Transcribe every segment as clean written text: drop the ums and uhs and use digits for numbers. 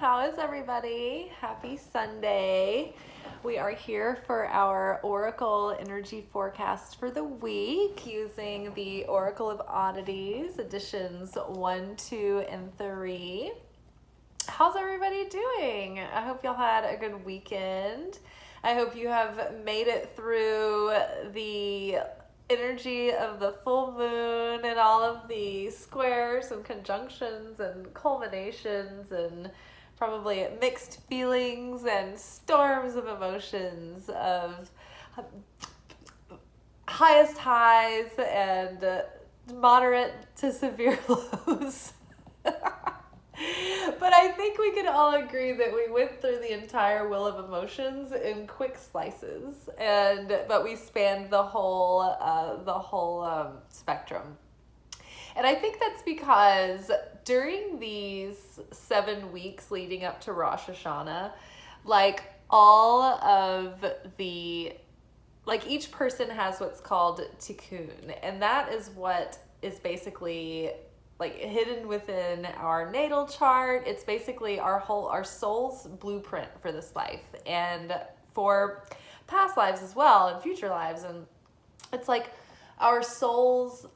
How is everybody? Happy Sunday. We are here for our Oracle energy forecast for the week using the Oracle of Oddities, editions 1, 2, and 3. How's everybody doing? I hope y'all had a good weekend. I hope you have made it through the energy of the full moon and all of the squares and conjunctions and culminations and probably mixed feelings and storms of emotions of highest highs and moderate to severe lows. But I think we can all agree that we went through the entire wheel of emotions in quick slices, but we spanned the whole spectrum. And I think that's because during these 7 weeks leading up to Rosh Hashanah, each person has what's called tikkun, and that is what is basically hidden within our natal chart. It's basically our soul's blueprint for this life and for past lives as well and future lives. And it's like our soul's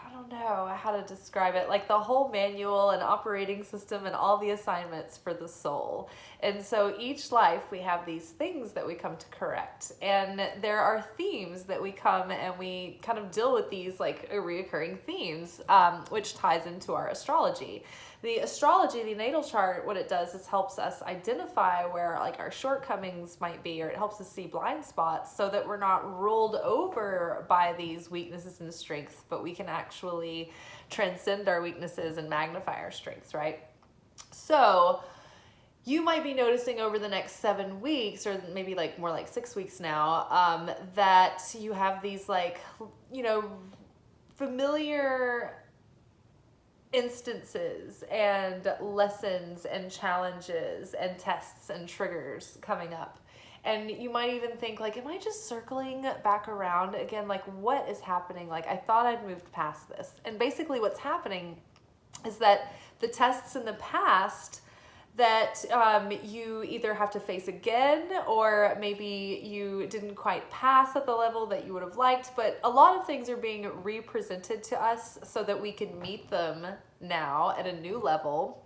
I don't know how to describe it, like the whole manual and operating system and all the assignments for the soul. And so each life we have these things that we come to correct, and there are themes that we come and we kind of deal with these reoccurring themes, which ties into our astrology. The astrology, the natal chart, what it does is helps us identify where our shortcomings might be, or it helps us see blind spots so that we're not ruled over by these weaknesses and strengths, but we can actually transcend our weaknesses and magnify our strengths, right? So you might be noticing over the next 7 weeks, or maybe more like 6 weeks now, that you have these familiar instances and lessons and challenges and tests and triggers coming up. And you might even think am I just circling back around again? What is happening? I thought I'd moved past this. And basically what's happening is that the tests in the past that you either have to face again, or maybe you didn't quite pass at the level that you would have liked, but a lot of things are being represented to us so that we can meet them now at a new level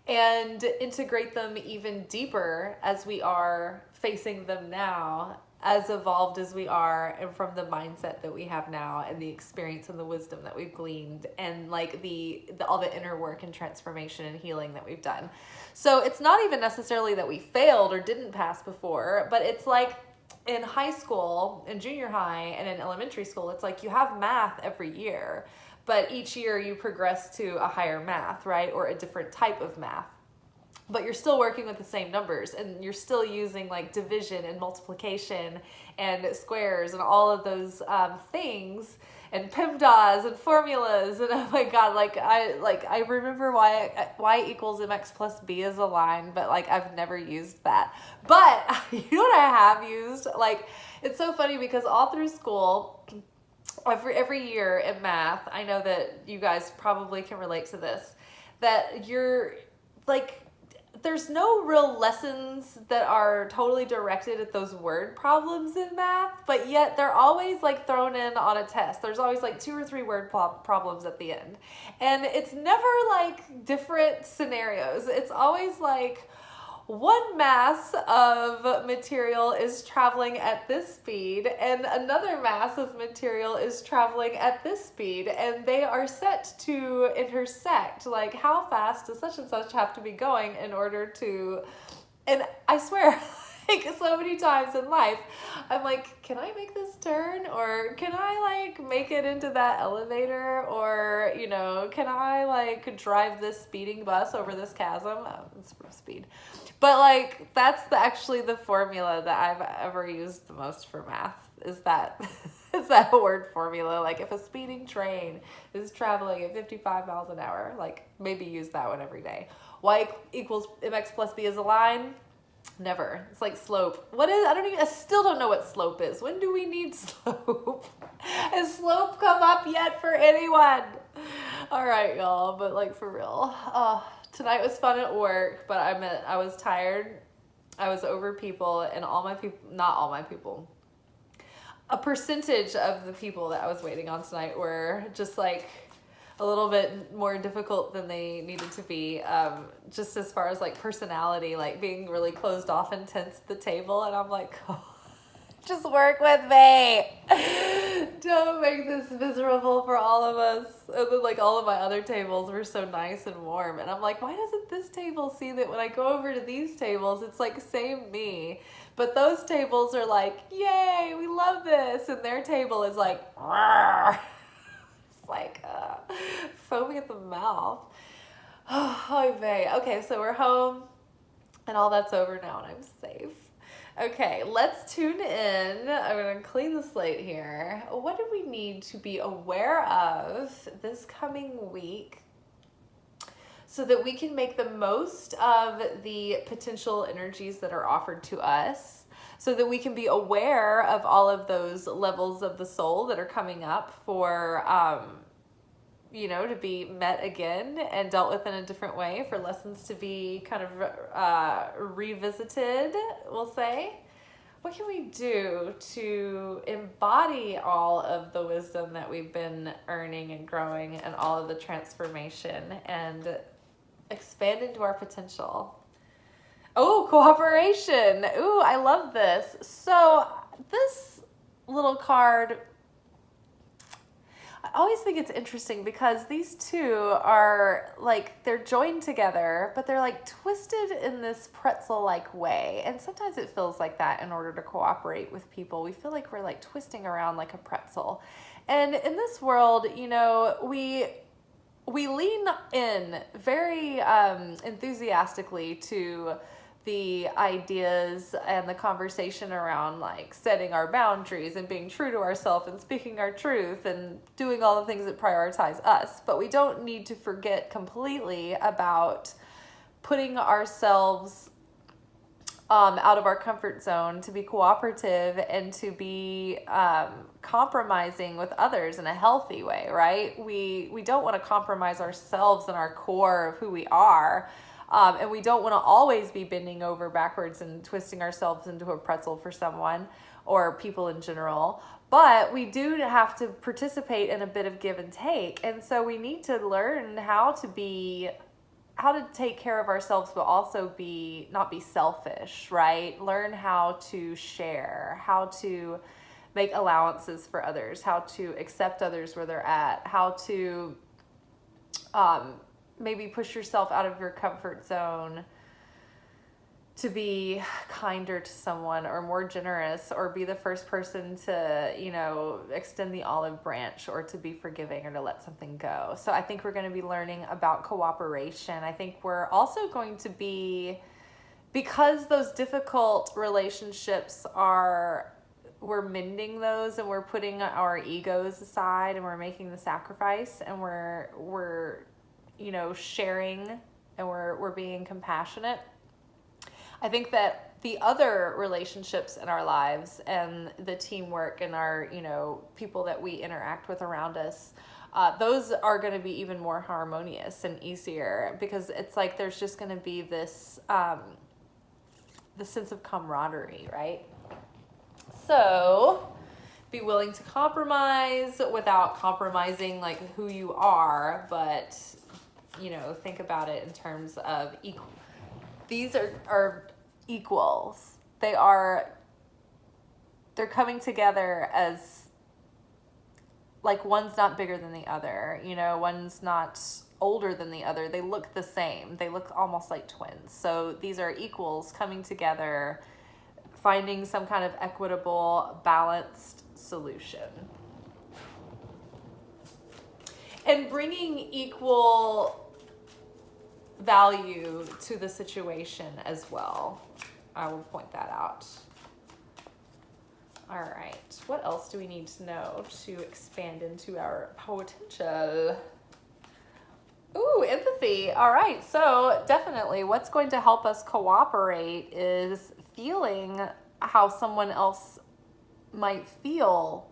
and integrate them even deeper as we are facing them now, as evolved as we are, and from the mindset that we have now and the experience and the wisdom that we've gleaned, and all the inner work and transformation and healing that we've done. So it's not even necessarily that we failed or didn't pass before, but it's in high school, in junior high, and in elementary school, it's you have math every year, but each year you progress to a higher math, right? Or a different type of math. But you're still working with the same numbers, and you're still using division and multiplication and squares and all of those things, and PEMDAS and formulas. And oh my God, I remember y equals mx plus b is a line, but I've never used that. But you know what I have used? It's so funny because all through school, every year in math, I know that you guys probably can relate to this, that you're there's no real lessons that are totally directed at those word problems in math, but yet they're always thrown in on a test. There's always 2 or 3 word problems at the end. And it's never different scenarios. It's always one mass of material is traveling at this speed and another mass of material is traveling at this speed, and they are set to intersect. How fast does such and such have to be going in order to, and I swear, so many times in life, I'm can I make this turn? Or can I make it into that elevator? Or, can I drive this speeding bus over this chasm? Oh, it's for speed. But that's actually the formula that I've ever used the most for math, is that word formula. If a speeding train is traveling at 55 miles an hour, maybe use that one every day. Y equals mx plus b is a line. Never. It's slope. What is, I still don't know what slope is. When do we need slope? Has slope come up yet for anyone? All right, y'all, but like for real. Tonight was fun at work, but I was tired. I was over people, and all my people, not all my people, a percentage of the people that I was waiting on tonight were just like a little bit more difficult than they needed to be. Just as far as like personality, like being really closed off and tense at the table. And I'm like, oh, just work with me. Don't make this miserable for all of us. And then like all of my other tables were so nice and warm. And I'm like, why doesn't this table see that when I go over to these tables, it's like same me. But those tables are like, yay, we love this. And their table is like, it's like foaming at the mouth. Oh, vey. Okay, so we're home and all that's over now and I'm safe. Okay, let's tune in. I'm going to clean the slate here. What do we need to be aware of this coming week so that we can make the most of the potential energies that are offered to us, so that we can be aware of all of those levels of the soul that are coming up for, to be met again and dealt with in a different way, for lessons to be kind of revisited, we'll say. What can we do to embody all of the wisdom that we've been earning and growing and all of the transformation and expand into our potential? Oh, cooperation. Ooh, I love this. So this little card, I always think it's interesting because these two are like, they're joined together, but they're like twisted in this pretzel-like way. And sometimes it feels like that in order to cooperate with people. We feel like we're like twisting around like a pretzel. And in this world, we lean in very enthusiastically to the ideas and the conversation around like setting our boundaries and being true to ourselves and speaking our truth and doing all the things that prioritize us. But we don't need to forget completely about putting ourselves out of our comfort zone to be cooperative and to be compromising with others in a healthy way, right? We don't want to compromise ourselves and our core of who we are. And we don't want to always be bending over backwards and twisting ourselves into a pretzel for someone or people in general. But we do have to participate in a bit of give and take. And so we need to learn how to take care of ourselves, but also not be selfish, right? Learn how to share, how to make allowances for others, how to accept others where they're at, how to maybe push yourself out of your comfort zone to be kinder to someone or more generous, or be the first person to, extend the olive branch, or to be forgiving, or to let something go. So I think we're going to be learning about cooperation. I think we're also going to be, because those difficult relationships we're mending those, and we're putting our egos aside, and we're making the sacrifice, and we're sharing, and we're being compassionate. I think that the other relationships in our lives and the teamwork and our, people that we interact with around us, those are going to be even more harmonious and easier, because it's like there's just going to be this the sense of camaraderie, right? So be willing to compromise without compromising like who you are, but think about it in terms of equal. These are equals. They're coming together as like one's not bigger than the other, one's not older than the other. They look the same. They look almost like twins. So these are equals coming together, finding some kind of equitable, balanced solution. And bringing equal value to the situation as well. I will point that out. All right. What else do we need to know to expand into our potential? Ooh, empathy. All right. So definitely what's going to help us cooperate is feeling how someone else might feel,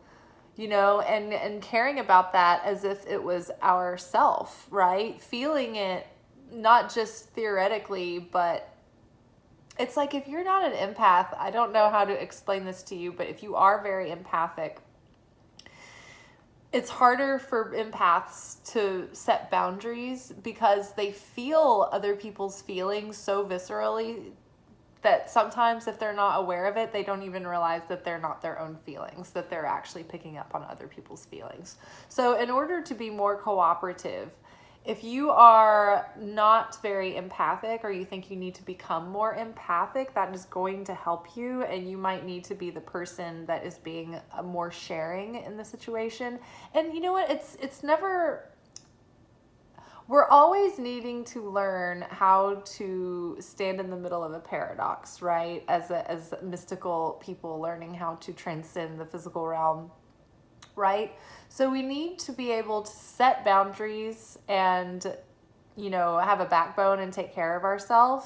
and caring about that as if it was ourself, right? Feeling it not just theoretically, but it's like if you're not an empath, I don't know how to explain this to you, but if you are very empathic, it's harder for empaths to set boundaries because they feel other people's feelings so viscerally that sometimes if they're not aware of it, they don't even realize that they're not their own feelings, that they're actually picking up on other people's feelings. So in order to be more cooperative, if you are not very empathic or you think you need to become more empathic, that is going to help you, and you might need to be the person that is being more sharing in the situation. And you know what? It's never... We're always needing to learn how to stand in the middle of a paradox, right? As mystical people learning how to transcend the physical realm, right? So we need to be able to set boundaries and, have a backbone and take care of ourselves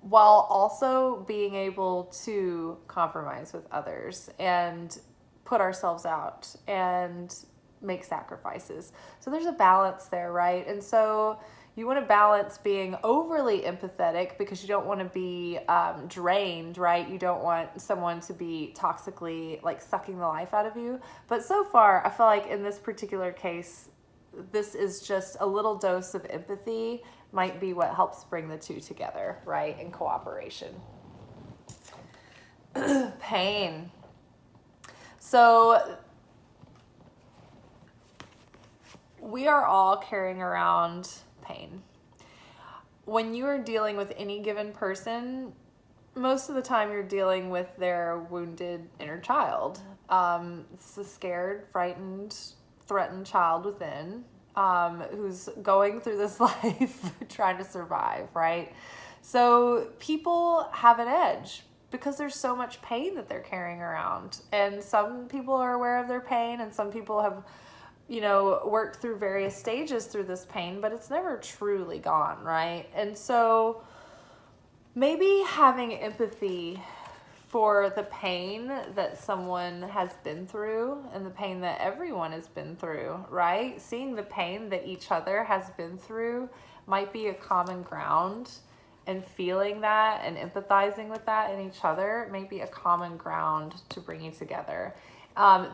while also being able to compromise with others and put ourselves out and make sacrifices. So there's a balance there, right? And so you want to balance being overly empathetic because you don't want to be drained, right? You don't want someone to be toxically like sucking the life out of you. But so far, I feel like in this particular case, this is just a little dose of empathy might be what helps bring the two together, right? In cooperation. Pain. So we are all carrying around pain. When you are dealing with any given person, most of the time you're dealing with their wounded inner child. It's a scared, frightened, threatened child within, who's going through this life trying to survive, right? So people have an edge because there's so much pain that they're carrying around. And some people are aware of their pain, and some people have worked through various stages through this pain, but it's never truly gone, right? And so maybe having empathy for the pain that someone has been through and the pain that everyone has been through, right? Seeing the pain that each other has been through might be a common ground, and feeling that and empathizing with that in each other may be a common ground to bring you together.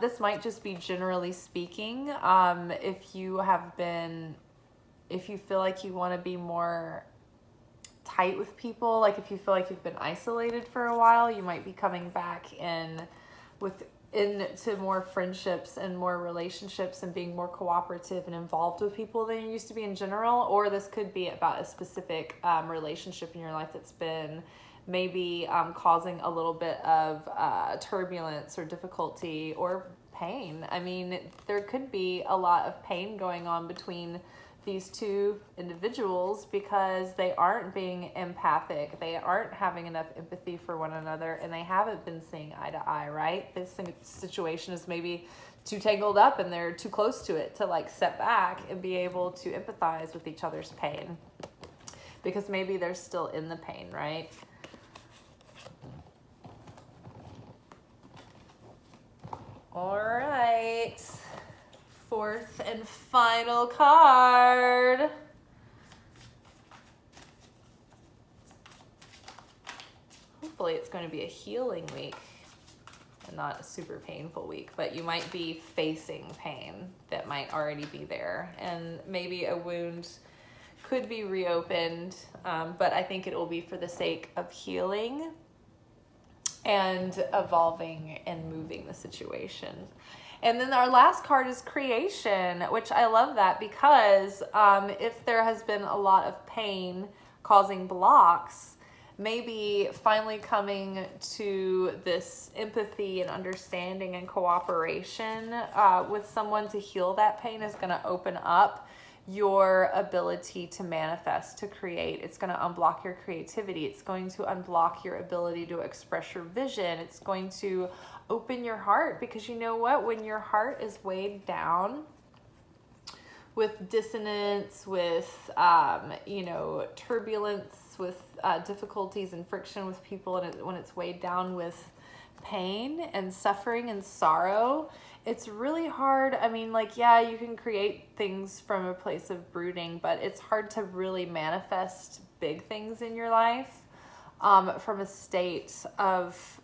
This might just be generally speaking, if you feel like you want to be more tight with people, like if you feel like you've been isolated for a while, you might be coming back into more friendships and more relationships and being more cooperative and involved with people than you used to be in general. Or this could be about a specific relationship in your life that's been maybe causing a little bit of turbulence or difficulty or pain. I mean, there could be a lot of pain going on between these two individuals because they aren't being empathic. They aren't having enough empathy for one another, and they haven't been seeing eye to eye, right? This situation is maybe too tangled up and they're too close to it to like step back and be able to empathize with each other's pain because maybe they're still in the pain, right? All right, fourth and final card. Hopefully it's going to be a healing week and not a super painful week, but you might be facing pain that might already be there, and maybe a wound could be reopened, but I think it will be for the sake of healing and evolving and moving the situation. And then our last card is creation, which I love that because if there has been a lot of pain causing blocks, maybe finally coming to this empathy and understanding and cooperation with someone to heal that pain is going to open up your ability to manifest, to create. It's going to unblock your creativity. It's going to unblock your ability to express your vision. It's going to open your heart, because you know what? When your heart is weighed down with dissonance, with, turbulence, with difficulties and friction with people, and when it's weighed down with pain and suffering and sorrow, it's really hard. I mean, like, yeah, you can create things from a place of brooding, but it's hard to really manifest big things in your life from a state of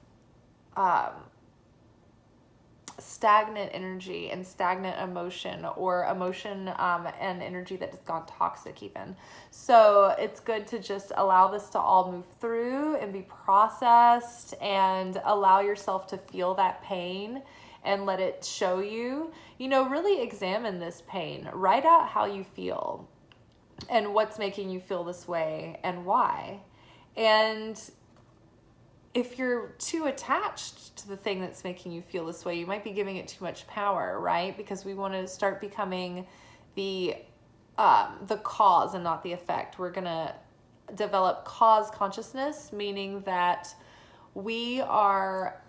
stagnant energy and stagnant emotion, or emotion and energy that has gone toxic even. So it's good to just allow this to all move through and be processed, and allow yourself to feel that pain and let it show you. You know, really examine this pain. Write out how you feel and what's making you feel this way and why. And if you're too attached to the thing that's making you feel this way, you might be giving it too much power, right? Because we want to start becoming the cause and not the effect. We're going to develop cause consciousness, meaning that we are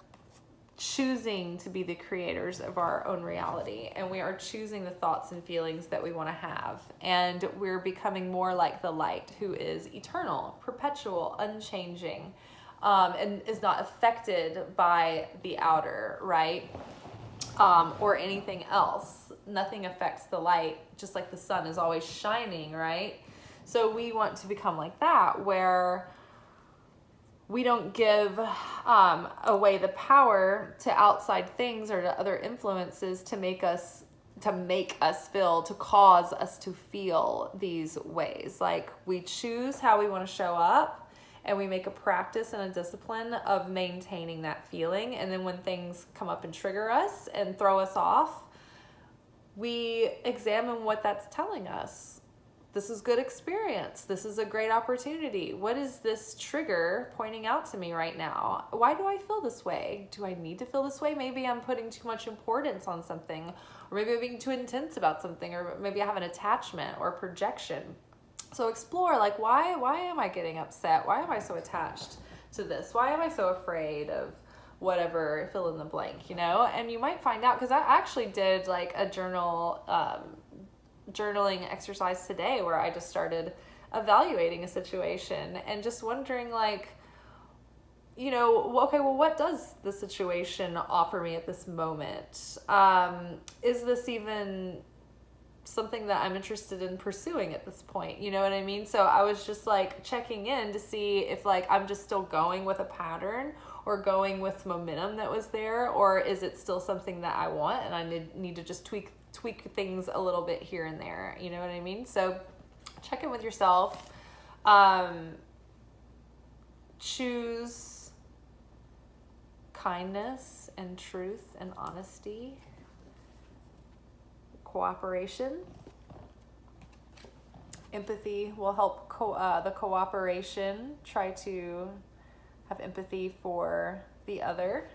choosing to be the creators of our own reality, and we are choosing the thoughts and feelings that we want to have, and we're becoming more like the light, who is eternal, perpetual, unchanging, and is not affected by the outer, right? Or anything else. Nothing affects the light, just like the sun is always shining, right? So we want to become like that, where we don't give away the power to outside things or to other influences to make us feel, to cause us to feel these ways. Like, we choose how we want to show up, and we make a practice and a discipline of maintaining that feeling. And then when things come up and trigger us and throw us off, we examine what that's telling us. This is good experience. This is a great opportunity. What is this trigger pointing out to me right now? Why do I feel this way? Do I need to feel this way? Maybe I'm putting too much importance on something, or maybe I'm being too intense about something, or maybe I have an attachment or projection. So explore, like, why am I getting upset? Why am I so attached to this? Why am I so afraid of whatever, fill in the blank, you know? And you might find out, because I actually did like a journaling exercise today, where I just started evaluating a situation and just wondering, like, you know, okay, well, what does the situation offer me at this moment? Is this even something that I'm interested in pursuing at this point? You know what I mean? So I was just like checking in to see if, like, I'm just still going with a pattern or going with momentum that was there, or is it still something that I want and I need to just tweak things a little bit here and there. You know what I mean? So check in with yourself. Choose kindness and truth and honesty. Cooperation. Empathy will help the cooperation. Try to have empathy for the other.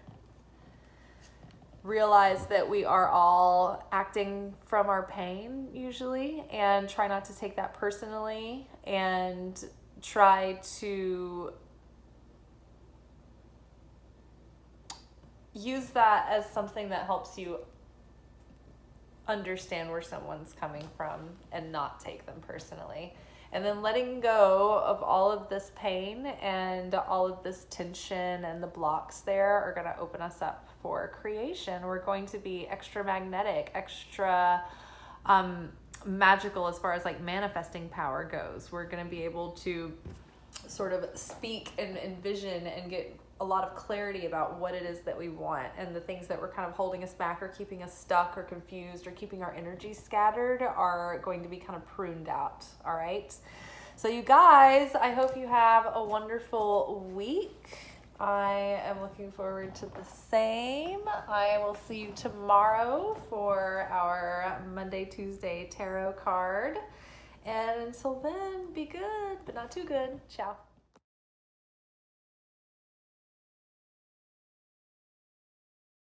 Realize that we are all acting from our pain usually, and try not to take that personally, and try to use that as something that helps you understand where someone's coming from and not take them personally. And then letting go of all of this pain and all of this tension and the blocks there are going to open us up for creation. We're going to be extra magnetic, extra magical as far as like manifesting power goes. We're going to be able to sort of speak and envision and get a lot of clarity about what it is that we want, and the things that were kind of holding us back or keeping us stuck or confused or keeping our energy scattered are going to be kind of pruned out. All right. So you guys, I hope you have a wonderful week. I am looking forward to the same. I will see you tomorrow for our Monday, Tuesday tarot card. And until then, be good, but not too good. Ciao.